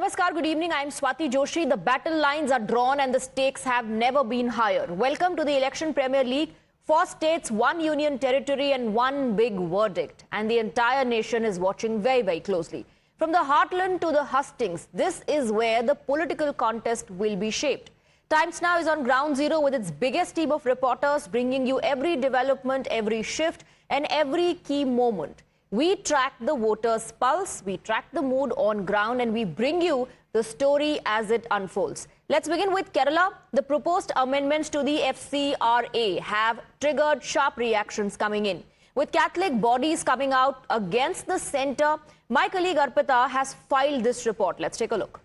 Namaskar, good evening. I am Swati Joshi. The battle lines are drawn and the stakes have never been higher. Welcome to the Election Premier League. 4 states, 1 union territory and 1 big verdict. And the entire nation is watching very, very closely. From the heartland to the hustings, this is where the political contest will be shaped. Times Now is on ground zero with its biggest team of reporters, bringing you every development, every shift and every key moment. We track the voters' pulse, we track the mood on ground, and we bring you the story as it unfolds. Let's begin with Kerala. The proposed amendments to the FCRA have triggered sharp reactions coming in. With Catholic bodies coming out against the centre, my colleague Arpita has filed this report. Let's take a look.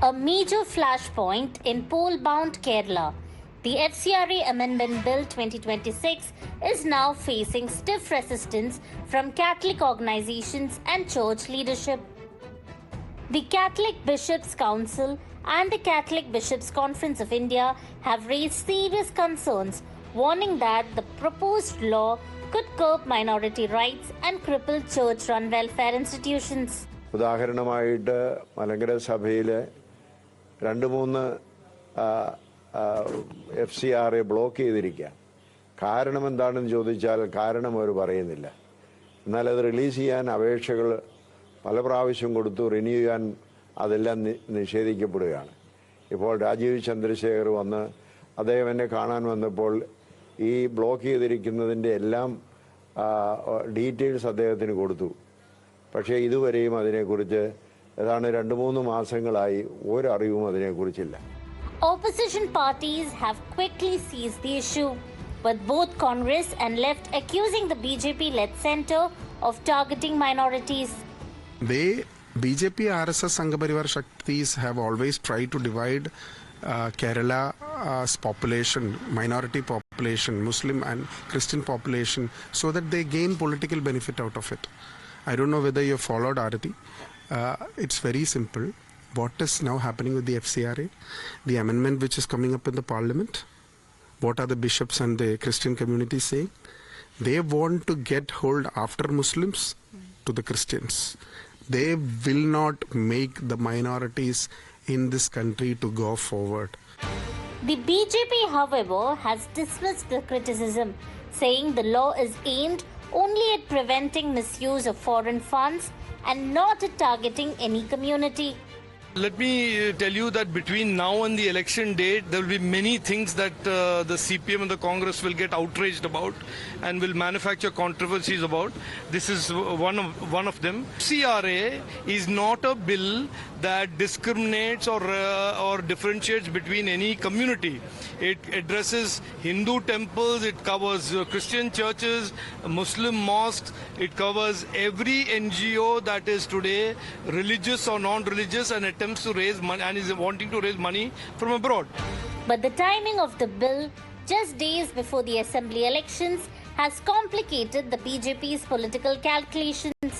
A major flashpoint in poll-bound Kerala. The FCRA Amendment Bill 2026 is now facing stiff resistance from Catholic organizations and church leadership. The Catholic Bishops' Council and the Catholic Bishops' Conference of India have raised serious concerns, warning that the proposed law could curb minority rights and cripple church-run welfare institutions. ഉദാഹരണമായിട്ട് മലങ്കര സഭയിലെ 2-3 FCRA block ചെയ്തിരിക്കുക. കാരണം എന്താണെന്ന് ചോദിച്ചാൽ കാരണം അവർ പറയുന്നില്ല. എന്നാൽ അത് റിലീസ് ചെയ്യാൻ അപേക്ഷകൾ പല പ്രാവശ്യം കൊടുത്തു, റിന്യൂ ചെയ്യാൻ അതെല്ലാം നിഷേധിക്കപ്പെടുകയാണ്. ഇപ്പോൾ രാജീവ് ചന്ദ്രശേഖർ വന്ന് അദ്ദേഹം എന്നെ കാണാൻ വന്നപ്പോൾ ഈ ബ്ലോക്ക് ചെയ്തിരിക്കുന്നതിൻ്റെ എല്ലാം ഡീറ്റെയിൽസ് അദ്ദേഹത്തിന് കൊടുത്തു. പക്ഷേ ഇതുവരെയും അതിനെക്കുറിച്ച് ഏതാണ്ട് 2-3 മാസങ്ങളായി ഒരറിവും അതിനെക്കുറിച്ചില്ല. Opposition parties have quickly seized the issue, with both Congress and left accusing the BJP-led centre of targeting minorities. BJP RSS Sanghaparivar Shaktis have always tried to divide Kerala's population, minority population, Muslim and Christian population, so that they gain political benefit out of it. I don't know whether you have followed Arati. It's very simple. What is now happening with the FCRA, the amendment which is coming up in the parliament? What are the bishops and the Christian community saying? They want to get hold after Muslims to the Christians. They will not make the minorities in this country to go forward. The BJP, however, has dismissed the criticism, saying the law is aimed only at preventing misuse of foreign funds and not at targeting any community. Let me tell you that between now and the election date, there will be many things that the CPM and the Congress will get outraged about and will manufacture controversies about. This is one of them. CRA is not a bill that discriminates or differentiates between any community. It addresses Hindu temples, it covers Christian churches, Muslim mosques, it covers every NGO that is today religious or non-religious and attempts to raise money and is wanting to raise money from abroad. But the timing of the bill, just days before the assembly elections, has complicated the BJP's political calculations.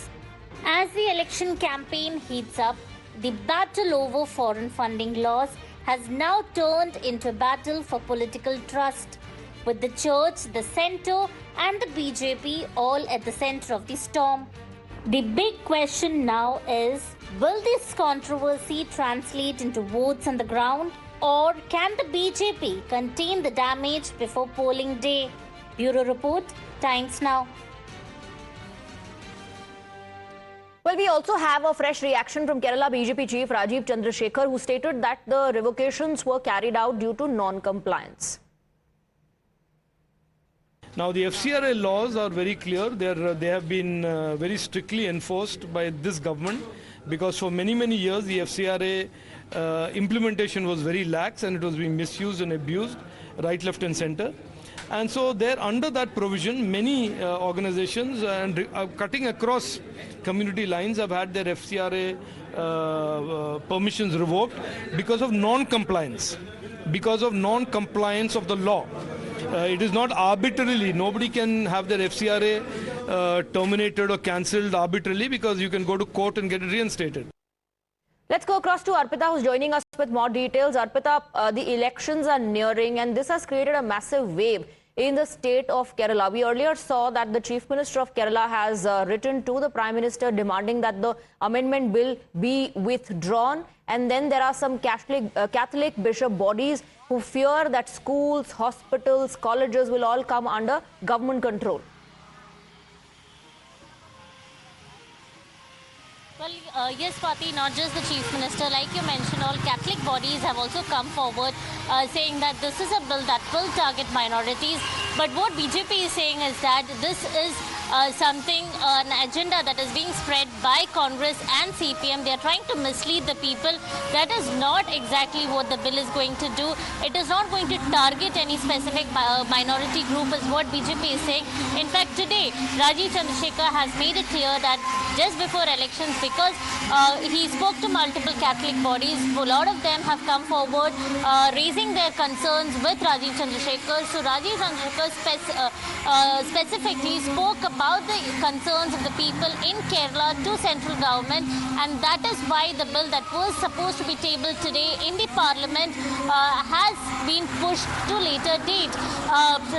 As the election campaign heats up, the battle over foreign funding laws has now turned into a battle for political trust, with the church, the centre and the BJP all at the centre of the storm. The big question now is, will this controversy translate into votes on the ground, or can the BJP contain the damage before polling day? Bureau Report, Times Now. Well, we also have a fresh reaction from Kerala BJP chief Rajiv Chandrasekhar, who stated that the revocations were carried out due to non-compliance. Now, the FCRA laws are very clear. They have been very strictly enforced by this government, because for many years the FCRA implementation was very lax and it was being misused and abused right, left and centre. And so there, under that provision, many organizations and cutting across community lines have had their FCRA permissions revoked because of non-compliance, of the law. It is not arbitrarily. Nobody can have their FCRA terminated or cancelled arbitrarily, because you can go to court and get it reinstated. Let's go across to Arpita, who's joining us with more details. Arpita, the elections are nearing and this has created a massive wave in the state of Kerala. We earlier saw that the Chief Minister of Kerala has written to the Prime Minister demanding that the amendment bill be withdrawn. And then there are some Catholic bishop bodies who fear that schools, hospitals, colleges will all come under government control. Well, yes, Swati, not just the Chief Minister. Like you mentioned, all Catholic bodies have also come forward saying that this is a bill that will target minorities. But what BJP is saying is that this is an agenda that is being spread by Congress and CPM. They are trying to mislead the people. That is not exactly what the bill is going to do. It is not going to target any specific minority group, is what BJP is saying. In fact, today, Rajiv Chandrasekhar has made it clear that just before elections, because he spoke to multiple Catholic bodies, a lot of them have come forward raising their concerns with Rajiv Chandrasekhar. So Rajiv Chandrasekhar specifically spoke about the concerns of the people in Kerala to central government, and that is why the bill that was supposed to be tabled today in the parliament has been pushed to later date.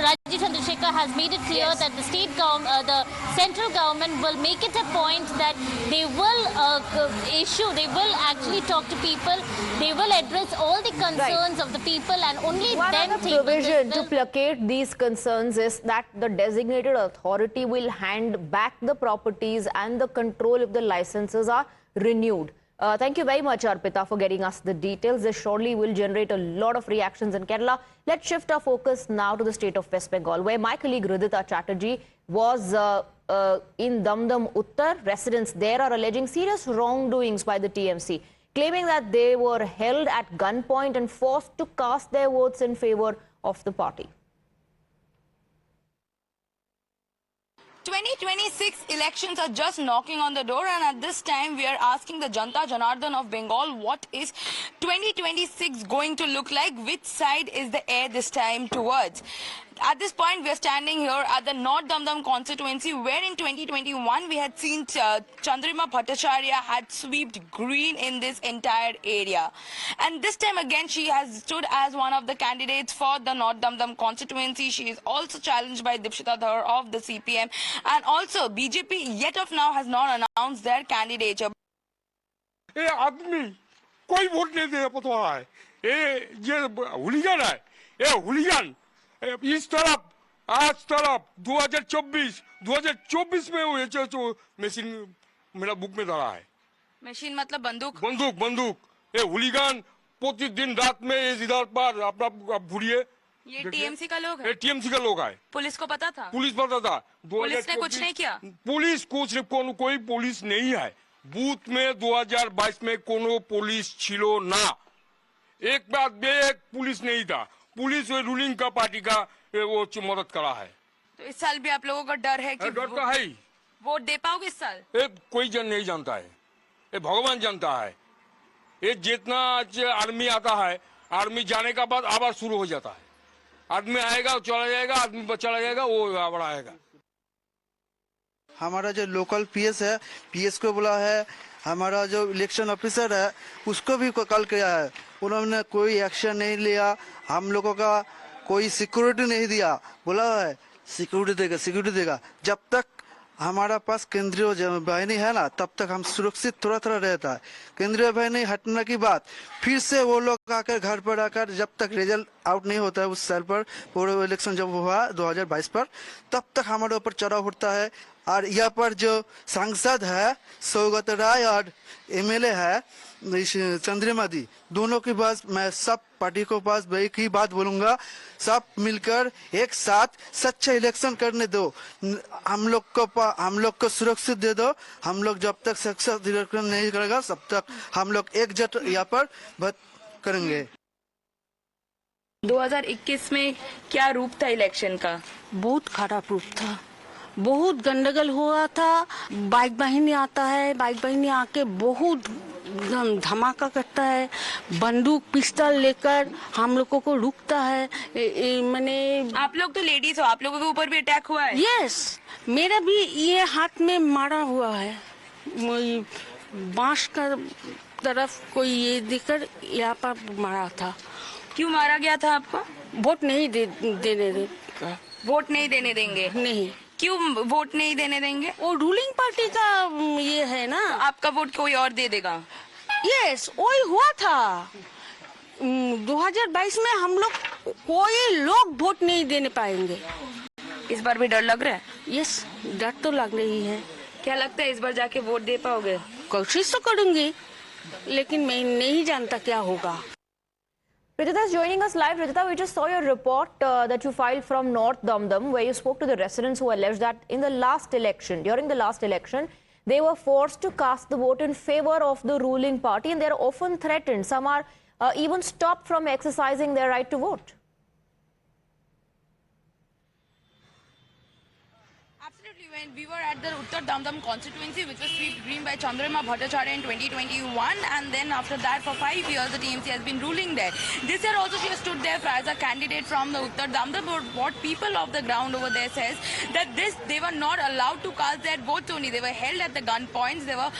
Rajiv Chandrasekhar has made it clear that the central government will make it a point that they will they will actually talk to people, they will address all the concerns of the people, and only One then other table this provision bill. to placate these concerns is that the designated authority will hand back the properties and the control if the licenses are renewed. Thank you very much, Arpita, for getting us the details. This surely will generate a lot of reactions in Kerala. Let's shift our focus now to the state of West Bengal, where my colleague Ridhita Chatterjee was in Damdam Uttar. Residents there are alleging serious wrongdoings by the TMC, claiming that they were held at gunpoint and forced to cast their votes in favor of the party. 2026 elections are just knocking on the door, and at this time we are asking the Janta Janardhan of Bengal, what is 2026 going to look like? Which side is the air this time towards? At this point, we are standing here at the North Damdam constituency, where in 2021 we had seen Chandrima Bhattacharya had swept green in this entire area. And this time again, she has stood as one of the candidates for the North Damdam constituency. She is also challenged by Dipshita Dhar of the CPM. And also, BJP yet of now has not announced their candidature. ये आदमी कोई vote नहीं देगा पता है ये हुलिगन है ये हुलिगन इस तरफ आज तरफ 2024 में ये जो मशीन मेरा बुक में धरा है मशीन मतलब बंदूक बंदूक ये हुलिगन प्रतिदिन रात में इधर पर अपना घूरिए ये टीएमसी का लोग है ये टीएमसी का लोग है पुलिस को पता था पुलिस पता था पुलिस ने कुछ नहीं किया पुलिस कुछ कोई पुलिस नहीं है बूथ में 2022 में कोनो पुलिस छिलो ना एक बात एक पुलिस नहीं था पुलिस रूलिंग का पार्टी का वो मदद करा है तो इस साल भी आप लोगों का डर है कि डर तो है ही वोट दे पाओगे इस साल कोई जन नहीं जानता है ये भगवान जानता है ये जितना आर्मी आता है आर्मी जाने का बाद आवाज शुरू हो जाता है आदमी आएगा चला जाएगा आदमी चला जाएगा वो आवाज आएगा हमारा जो लोकल पीएस है पीएस को बोला है हमारा जो इलेक्शन ऑफिसर है उसको भी कॉल किया है उन्होंने कोई एक्शन नहीं लिया हम लोगों का कोई सिक्योरिटी नहीं दिया बोला है सिक्योरिटी देगा जब तक हमारा पास केंद्रीय बाहिनी है ना तब तक हम सुरक्षित थोड़ा रहता है केंद्रीय बाहिनी हटने की बात फिर से वो लोग आकर घर पर आकर जब तक रिजल्ट आउट नहीं होता है उस साल पर पूरा इलेक्शन जब हुआ 2022 पर तब तक हमारे ऊपर चढ़ाव उठता है और यहाँ पर जो सांसद है सौगत राय और एमएलए है चंद्रिमा दी दोनों के पास मैं सब पार्टी को पास एक ही बात बोलूंगा सब मिलकर एक साथ सच्चा इलेक्शन करने दो हम लोग को सुरक्षित दे दो हम लोग जब तक सच्चा इलेक्शन नहीं करेगा तब तक हम लोग एकजुट यहाँ पर बात करेंगे 2021 में क्या रूप था इलेक्शन का बहुत खराब रूप था बहुत गंडगोल हुआ था बाइक बाहिनी आता है बाइक बाहिनी आके बहुत धमाका करता है बंदूक पिस्टल लेकर हम लोगों को रुकता है मैंने आप लोग तो लेडीज हो आप लोगों के ऊपर भी अटैक हुआ है यस मेरा भी ये हाथ में मारा हुआ है बांस का तरफ कोई ये देकर यहाँ पर मारा था क्यों मारा गया था आपको वोट नहीं देने वोट नहीं देने देंगे? नहीं, क्यों वोट नहीं देने देंगे? वो रूलिंग पार्टी का ये है ना। आपका वोट कोई और दे देगा? यस, वही हुआ था 2022 में। हम लोग कोई लोग वोट नहीं देने पाएंगे। इस बार भी डर लग रहा है? यस, डर तो लग रही है। क्या लगता है इस बार जाके वोट दे पाओगे? कोशिश तो करूंगी, लेकिन मैं नहीं जानता क्या होगा। Rajita is joining us live. Rajita, we just saw your report that you filed from North Damdam, where you spoke to the residents who alleged that in the last election, during the last election, they were forced to cast the vote in favor of the ruling party, and they are often threatened. Some are even stopped from exercising their right to vote. Absolutely. When we were at the Uttar Damdam constituency, which was swept green by Chandrama Bhattacharya in 2021, and then after that for 5 years the TMC has been ruling there. This year also she has stood there as a candidate from the Uttar Damdam, but what people of the ground over there says that they were not allowed to cast their votes only. They were held at the gun points, they were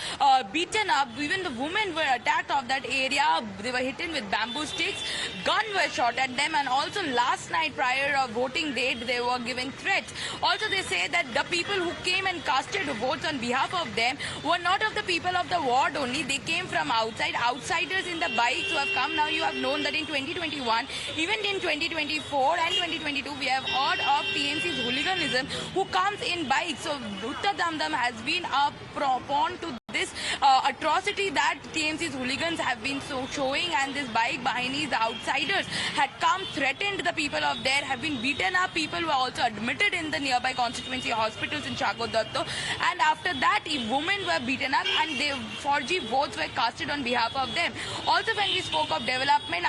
beaten up, even the women were attacked of that area, they were hit with bamboo sticks, gun were shot at them, and also last night prior of voting date they were giving threats. Also they say that the people who came and casted votes on behalf of them were not of the people of the ward only, they came from outside, outsiders in the bikes who have come. Now you have known that in 2021, even in 2024 and 2022, we have heard of TMC's hooliganism who comes in bikes. So Uttar Damdam has been a pawn to this atrocity that TMC's hooligans have been showing, and this bike bahinis, the outsiders, had come, threatened the people of there, have been beaten up. People were also admitted in the nearby constituency hospitals in Chagodotto, and after that women were beaten up and they forgy votes were casted on behalf of them. Also when we spoke of development,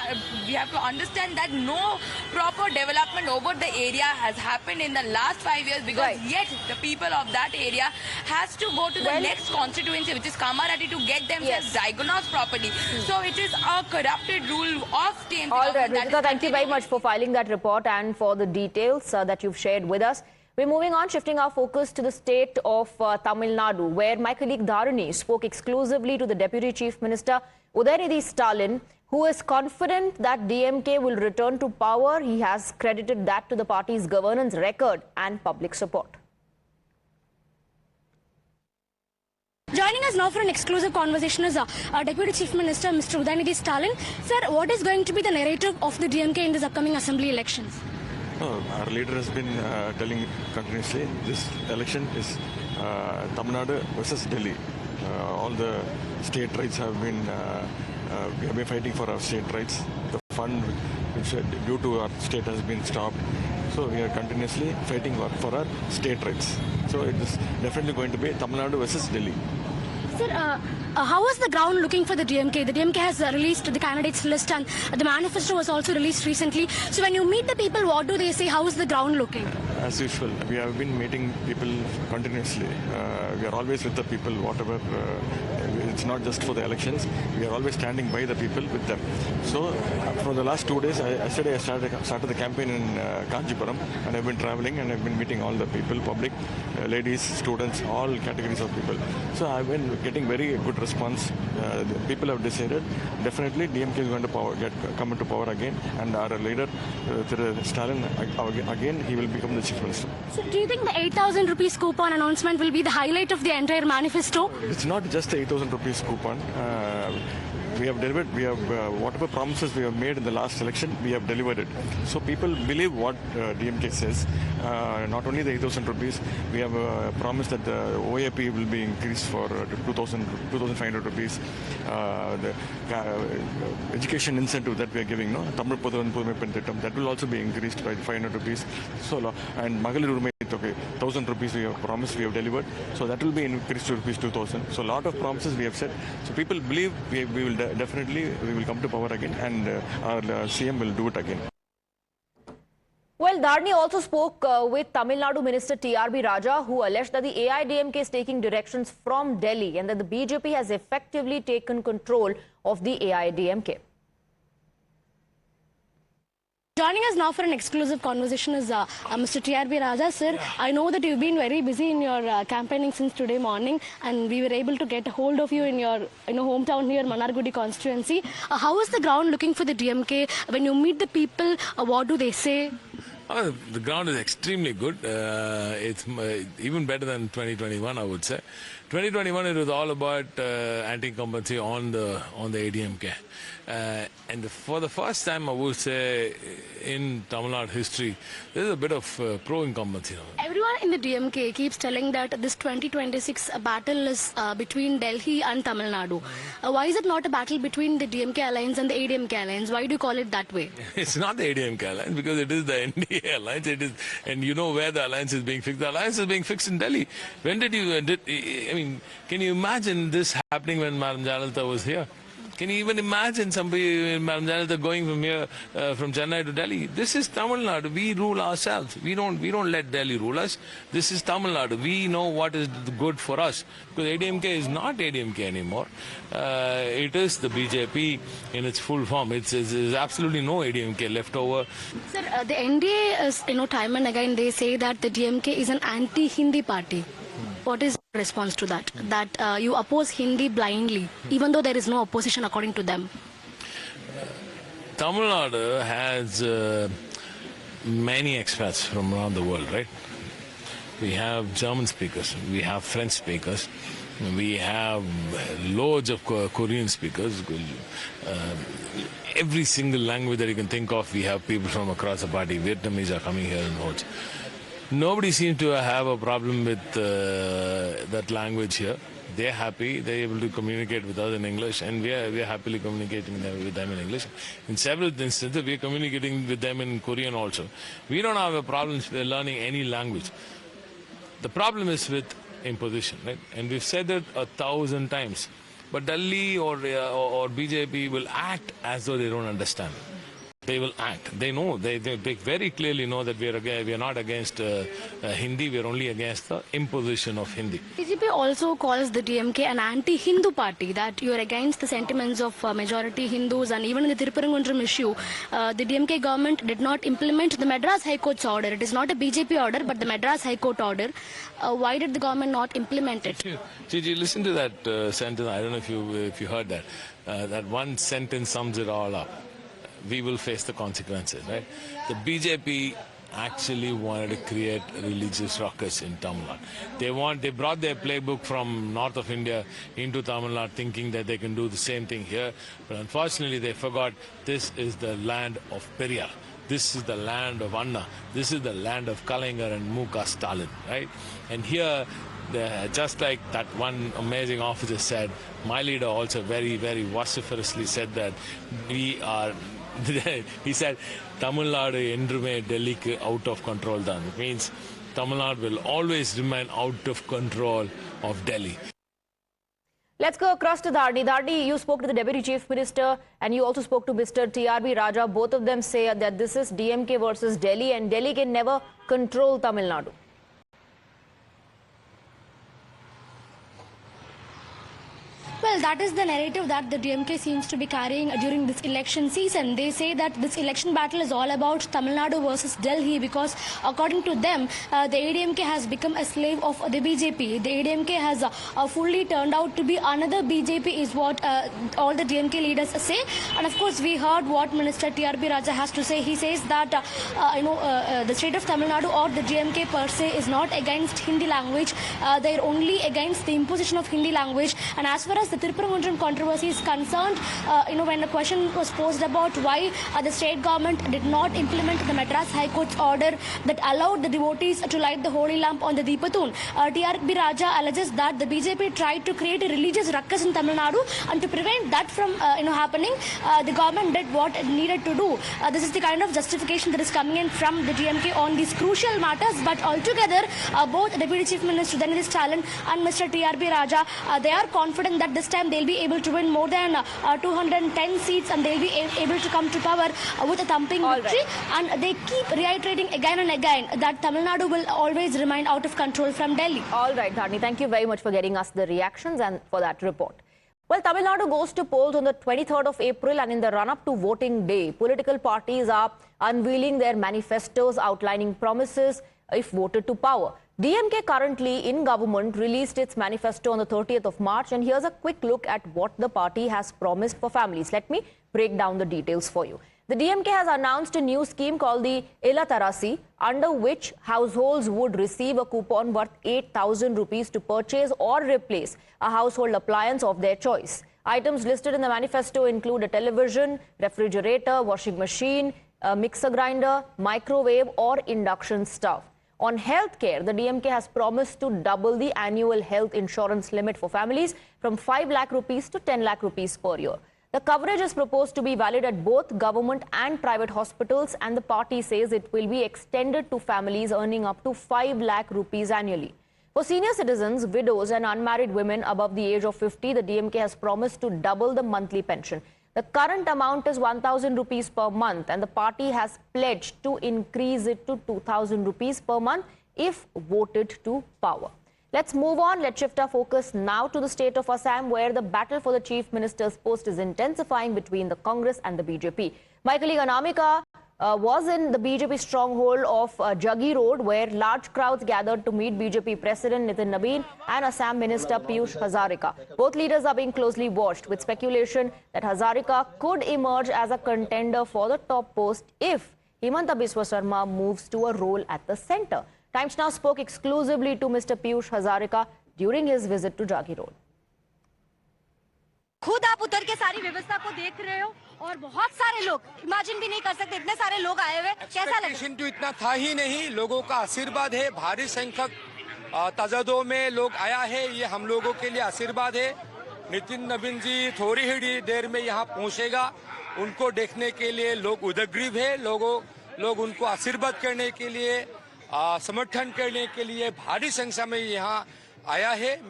we have to understand that no proper development over the area has happened in the last 5 years, because yet the people of that area has to go to the next constituency, which is Kamarati, to get themselves diagnosed properly. So it is a corrupted rule of TMC. All right, Rajita, thank you very much for filing that report and for the details that you've shared with us. We're moving on, shifting our focus to the state of Tamil Nadu, where my colleague Dharani spoke exclusively to the Deputy Chief Minister Udayanidhi Stalin, who is confident that DMK will return to power. He has credited that to the party's governance record and public support. Joining us now for an exclusive conversation is Deputy Chief Minister Mr. Udayanidhi Stalin. Sir, what is going to be the narrative of the DMK in this upcoming assembly elections? Our leader has been telling continuously this election is Tamil Nadu versus Delhi. All the state rights have been, we have been fighting for our state rights. The fund which due to our state has been stopped. So we are continuously fighting for our state rights. So it is definitely going to be Tamil Nadu versus Delhi. Sir, how is the ground looking for the DMK? The DMK has released the candidates list and the manifesto was also released recently. So when you meet the people, what do they say? How is the ground looking? As usual, we have been meeting people continuously. We are always with the people, whatever. It's not just for the elections. We are always standing by the people with them. So for the last 2 days, yesterday I started the campaign in Kanchipuram, and I've been traveling and I've been meeting all the people, public, ladies, students, all categories of people. So I've been getting very good response. The people have decided definitely DMK is going to come into power again, and our leader Stalin again, he will become the chief minister. So do you think the 8,000 rupees coupon announcement will be the highlight of the entire manifesto? It's not just the 8,000 rupees coupon. We have delivered, whatever promises we have made in the last election, we have delivered it. So people believe what DMK says. Not only the 8,000 rupees, we have promised that the OAP will be increased for 2,500 rupees. The education incentive that we are giving, Tamil Puduvan Pudumai Pentittam, that will also be increased by 500 rupees. So, and Magalir Urumai, 1,000 rupees we have promised, we have delivered. So that will be increased to rupees 2,000. So a lot of promises we have said. So people believe we will definitely come to power again, and our CM will do it again. Well, Dharani also spoke with Tamil Nadu Minister TRB Raja, who alleged that the AIDMK is taking directions from Delhi and that the BJP has effectively taken control of the AIDMK. Joining us now for an exclusive conversation is Mr. TRB Raja. Sir, I know that you've been very busy in your campaigning since today morning, and we were able to get a hold of you in your hometown here, Manargudi constituency. How is the ground looking for the DMK? When you meet the people, what do they say? The ground is extremely good. It's even better than 2021, I would say. 2021, it was all about anti-incumbency on the ADMK. And for the first time, I would say, in Tamil Nadu history, there is a bit of pro-incumbency now. Everyone in the DMK keeps telling that this 2026 battle is between Delhi and Tamil Nadu. Why is it not a battle between the DMK alliance and the ADMK alliance? Why do you call it that way? It's not the ADMK alliance because it is the NDA alliance. It is, and you know where the alliance is being fixed. The alliance is being fixed in Delhi. When did you? I mean, can you imagine this happening when Madam Jayalalitha was here? Can you even imagine somebody in Madam Jayalalitha going from here, from Chennai to Delhi? This is Tamil Nadu. We rule ourselves. We don't let Delhi rule us. This is Tamil Nadu. We know what is good for us. Because ADMK is not ADMK anymore. It is the BJP in its full form. There's absolutely no ADMK left over. Sir, the NDA is, time and again they say that the DMK is an anti-Hindi party. What is your response to that? That you oppose Hindi blindly, even though there is no opposition according to them? Tamil Nadu has many expats from around the world, right? We have German speakers, we have French speakers, we have loads of Korean speakers. Every single language that you can think of, we have people from across the party. Vietnamese are coming here in hordes. Nobody seems to have a problem with that language here. They're happy, they're able to communicate with us in English, and we're happily communicating with them in English. In several instances, we're communicating with them in Korean also. We don't have a problem learning any language. The problem is with imposition, right? And we've said it 1,000 times. But Delhi or BJP will act as though they don't understand. They will act. They know. They very clearly know that we are not against Hindi. We are only against the imposition of Hindi. BJP also calls the DMK an anti-Hindu party. That you are against the sentiments of majority Hindus, and even in the Tirupurangundram issue, the DMK government did not implement the Madras High Court's order. It is not a BJP order, but the Madras High Court order. Why did the government not implement it? Gigi, listen to that sentence. I don't know if you heard that. That one sentence sums it all up. We will face the consequences, right? The BJP actually wanted to create a religious ruckus in Tamil Nadu. They brought their playbook from north of India into Tamil Nadu, thinking that they can do the same thing here. But unfortunately, they forgot this is the land of Periyar. This is the land of Anna. This is the land of Kalaignar and Muka Stalin, right? And here, just like that one amazing officer said, my leader also very, very vociferously said that we are... he said, Tamil Nadu endrume Delhi out of control done. It means Tamil Nadu will always remain out of control of Delhi. Let's go across to Dharni. Dharni, you spoke to the Deputy Chief Minister and you also spoke to Mr. TRB Raja. Both of them say that this is DMK versus Delhi and Delhi can never control Tamil Nadu. Well, that is the narrative that the DMK seems to be carrying during this election season. They say that this election battle is all about Tamil Nadu versus Delhi because, according to them, the ADMK has become a slave of the BJP. The ADMK has fully turned out to be another BJP is what all the DMK leaders say. And of course, we heard what Minister TRB Raja has to say. He says that, the state of Tamil Nadu or the DMK per se is not against Hindi language. They're only against the imposition of Hindi language. And as far as the Tirupurangundram controversy is concerned, when the question was posed about why the state government did not implement the Madras High Court's order that allowed the devotees to light the holy lamp on the Deepathoon, TRB Raja alleges that the BJP tried to create a religious ruckus in Tamil Nadu, and to prevent that from happening, the government did what it needed to do. This is the kind of justification that is coming in from the DMK on these crucial matters. But altogether, both Deputy Chief Minister Udayanidhi Stalin and Mr. TRB Raja, they are confident that this time they'll be able to win more than 210 seats and they'll be able to come to power with a thumping victory. Right. And they keep reiterating again and again that Tamil Nadu will always remain out of control from Delhi. All right, Dharni, thank you very much for getting us the reactions and for that report. Well, Tamil Nadu goes to polls on the 23rd of April, and in the run-up to voting day, political parties are unveiling their manifestos outlining promises if voted to power. DMK, currently in government, released its manifesto on the 30th of March, and here's a quick look at what the party has promised for families. Let me break down the details for you. The DMK has announced a new scheme called the Ila Tarasi, under which households would receive a coupon worth 8,000 rupees to purchase or replace a household appliance of their choice. Items listed in the manifesto include a television, refrigerator, washing machine, a mixer grinder, microwave or induction stove. On healthcare, the DMK has promised to double the annual health insurance limit for families from 5 lakh rupees to 10 lakh rupees per year. The coverage is proposed to be valid at both government and private hospitals, and the party says it will be extended to families earning up to 5 lakh rupees annually. For senior citizens, widows and unmarried women above the age of 50, the DMK has promised to double the monthly pension. The current amount is 1,000 rupees per month, and the party has pledged to increase it to 2,000 rupees per month if voted to power. Let's move on. Let's shift our focus now to the state of Assam, where the battle for the chief minister's post is intensifying between the Congress and the BJP. My colleague Anamika was in the BJP stronghold of Jagi Road, where large crowds gathered to meet BJP President Nitin Nabin and Assam Minister Piyush Hazarika. Both leaders are being closely watched, with speculation that Hazarika could emerge as a contender for the top post if Himanta Biswa Sarma moves to a role at the centre. Times Now spoke exclusively to Mr. Piyush Hazarika during his visit to Jagi Road. खुद आप उतर के सारी व्यवस्था को देख रहे हो और बहुत सारे लोग इमेजिन भी नहीं कर सकते, इतने सारे लोग आए हुए, कैसा लगा? तो इतना था ही नहीं, लोगों का आशीर्वाद है, भारी संख्यक तादादों में लोग आया है, ये हम लोगों के लिए आशीर्वाद है। नितिन नवीन जी थोड़ी ही देर में यहाँ पहुँचेगा, उनको देखने के लिए लोग उदग्रीव है, लोग उनको आशीर्वाद करने के लिए, समर्थन करने के लिए भारी संख्या में यहाँ आया है।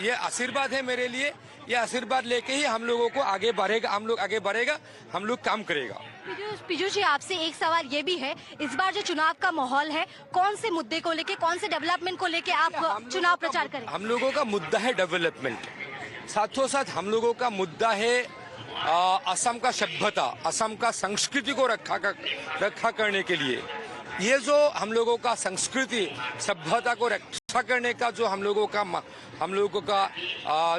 ये आशीर्वाद है मेरे लिए, ये आशीर्वाद लेके ही हम लोगों को आगे बढ़ेगा, हम लोग आगे बढ़ेगा, हम लोग काम करेगा। पीयूष जी, आपसे एक सवाल ये भी है, इस बार जो चुनाव का माहौल है, कौन से मुद्दे को लेके, कौन से डेवलपमेंट को लेके आप चुनाव प्रचार करें? हम लोगों का मुद्दा है डेवलपमेंट, साथों साथ हम लोगों का मुद्दा है असम का सभ्यता, असम का संस्कृति को रक्षा करने के लिए। ये जो हम लोगों का संस्कृति सभ्यता को रक्षा करने का जो हम लोगों का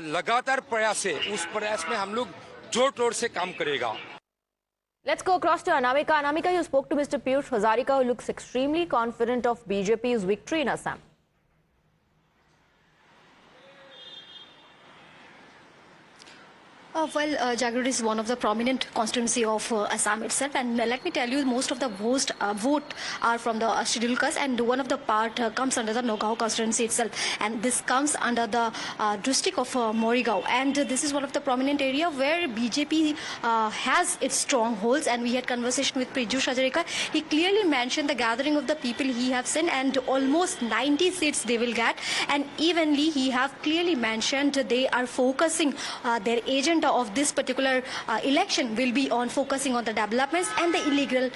लगातार प्रयास है, उस प्रयास में हम लोग जोर तोड़ से काम करेगा। Let's go across to Anamika. Anamika, you spoke to Mr. Piyush Hazarika, who looks extremely confident of BJP's victory in Assam. Jagi Road is one of the prominent constituency of Assam itself, and let me tell you, most of the vote are from the scheduled caste, and one of the part comes under the Nagaon constituency itself, and this comes under the district of Morigao, and this is one of the prominent area where BJP has its strongholds. And we had conversation with Piyush Hazarika. He clearly mentioned the gathering of the people he have sent, and almost 90 seats they will get, and evenly he have clearly mentioned they are focusing their agenda of this particular election will be on focusing on the developments and the illegal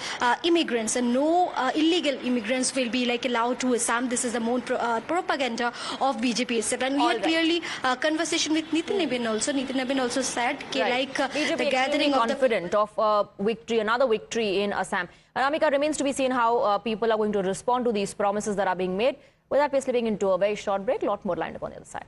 immigrants, and no illegal immigrants will be allowed to Assam. This is the main propaganda of BJP itself. And we had clearly conversation with Nitin Nabin also. Nitin Nabin also said BJP the gathering of confident of victory, another victory in Assam. Anamika, remains to be seen how people are going to respond to these promises that are being made. With that, we're slipping into a very short break. A lot more lined up on the other side.